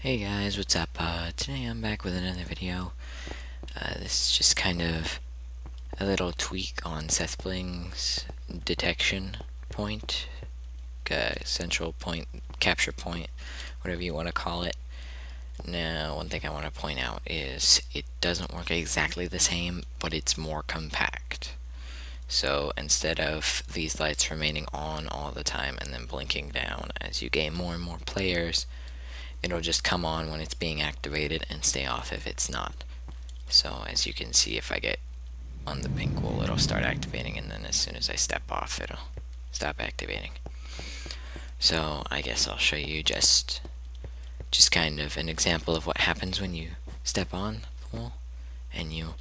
Hey guys, what's up? Today I'm back with another video. This is just kind of a little tweak on SethBling's detection point, central point, capture point, whatever you want to call it. Now, one thing I want to point out is it doesn't work exactly the same, but it's more compact. So instead of these lights remaining on all the time and then blinking down as you gain more and more players, it'll just come on when it's being activated and stay off if it's not. So as you can see, if I get on the pink wool, it'll start activating, and then as soon as I step off, it'll stop activating. So I guess I'll show you just kind of an example of what happens when you step on the wool and you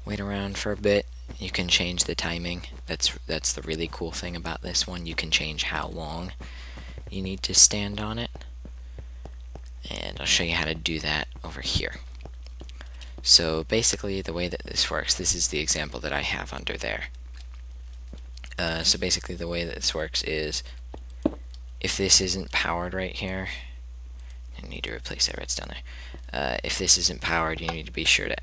wait around for a bit. You can change the timing. That's the really cool thing about this one. You can change how long you need to stand on it. And I'll show you how to do that over here. So basically the way that this works, this is the example that I have under there. So basically the way that this works is, if this isn't powered right here, I need to replace that redstone there. If this isn't powered, you need to be sure to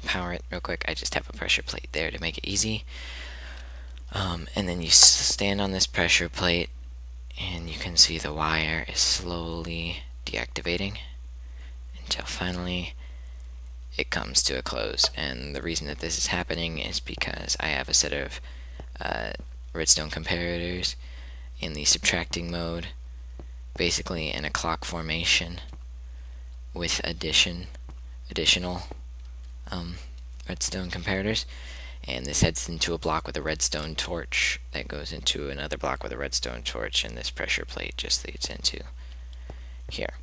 power it real quick. I just have a pressure plate there to make it easy. And then you stand on this pressure plate, and you can see the wire is slowly deactivating until finally it comes to a close. And the reason that this is happening is because I have a set of redstone comparators in the subtracting mode, basically in a clock formation with additional redstone comparators, and this heads into a block with a redstone torch that goes into another block with a redstone torch, and this pressure plate just leads into here.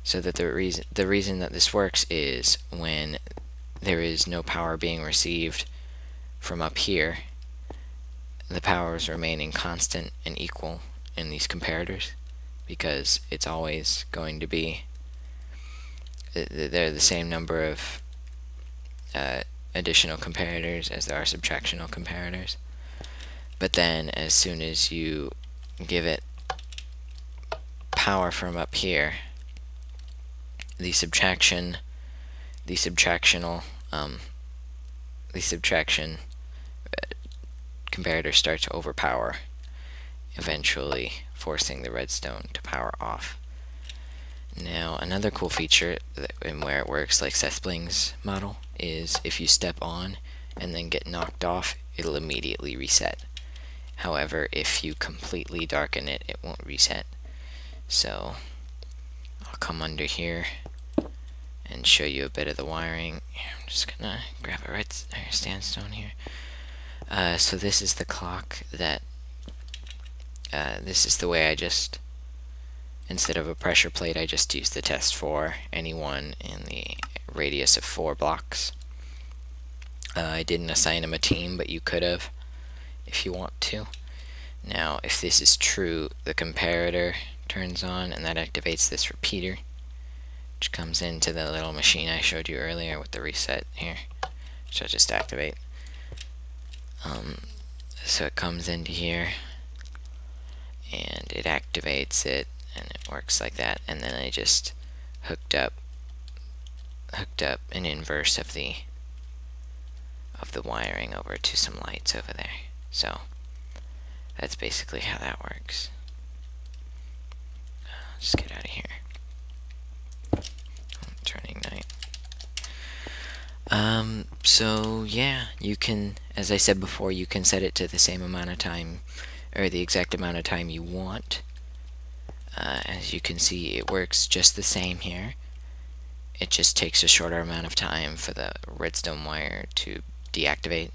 So that the reason that this works is when there is no power being received from up here, the power is remaining constant and equal in these comparators, because it's always going to be, they're the same number of additional comparators as there are subtractional comparators. But then as soon as you give it power from up here, the subtraction comparators start to overpower, eventually forcing the redstone to power off. Now, another cool feature and where it works like SethBling's model is if you step on and then get knocked off, it'll immediately reset. However, if you completely darken it, it won't reset. So I'll come under here and show you a bit of the wiring. I'm just gonna grab a sandstone here. So this is the clock that this is the way I just, instead of a pressure plate, I just used the test for anyone in the radius of 4 blocks. I didn't assign them a team, but you could have if you want to. Now, if this is true, the comparator turns on, and that activates this repeater, which comes into the little machine I showed you earlier with the reset here, which I'll just activate. So it comes into here, and it activates it, and it works like that. And then I just hooked up an inverse of the wiring over to some lights over there. So that's basically how that works. Just get out of here. Turning night. So yeah, you can, as I said before, you can set it to the same amount of time, or the exact amount of time you want. As you can see, it works just the same here. It just takes a shorter amount of time for the redstone wire to deactivate.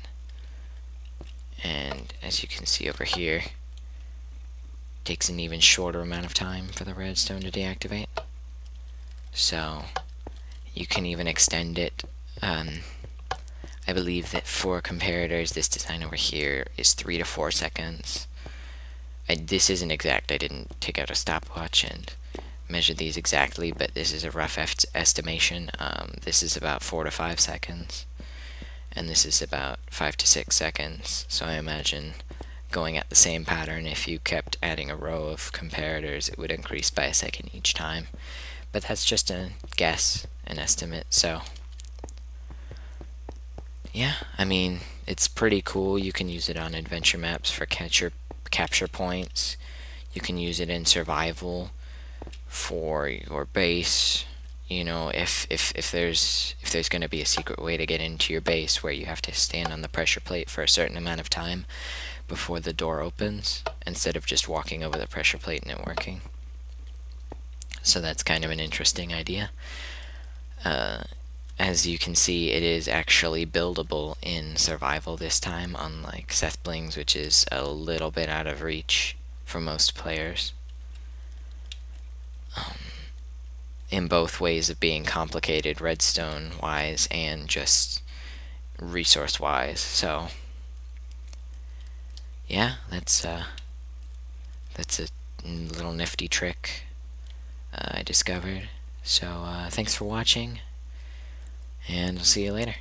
And as you can see over here, it takes an even shorter amount of time for the redstone to deactivate. So you can even extend it. I believe that for comparators, this design over here is 3 to 4 seconds. This isn't exact. I didn't take out a stopwatch and measure these exactly, but this is a rough estimation. This is about 4 to 5 seconds, and this is about 5 to 6 seconds. So I imagine going at the same pattern, if you kept adding a row of comparators, it would increase by a second each time. but that's just a guess, an estimate. So yeah, I mean, it's pretty cool. You can use it on adventure maps for capture points. You can use it in survival for your base. You know, if there's going to be a secret way to get into your base where you have to stand on the pressure plate for a certain amount of time before the door opens, instead of just walking over the pressure plate and it working. So that's kind of an interesting idea. As you can see, it is actually buildable in survival this time, unlike SethBling's, which is a little bit out of reach for most players. In both ways of being complicated, redstone wise and just resource wise. So yeah, that's a little nifty trick I discovered. So thanks for watching, and I'll see you later.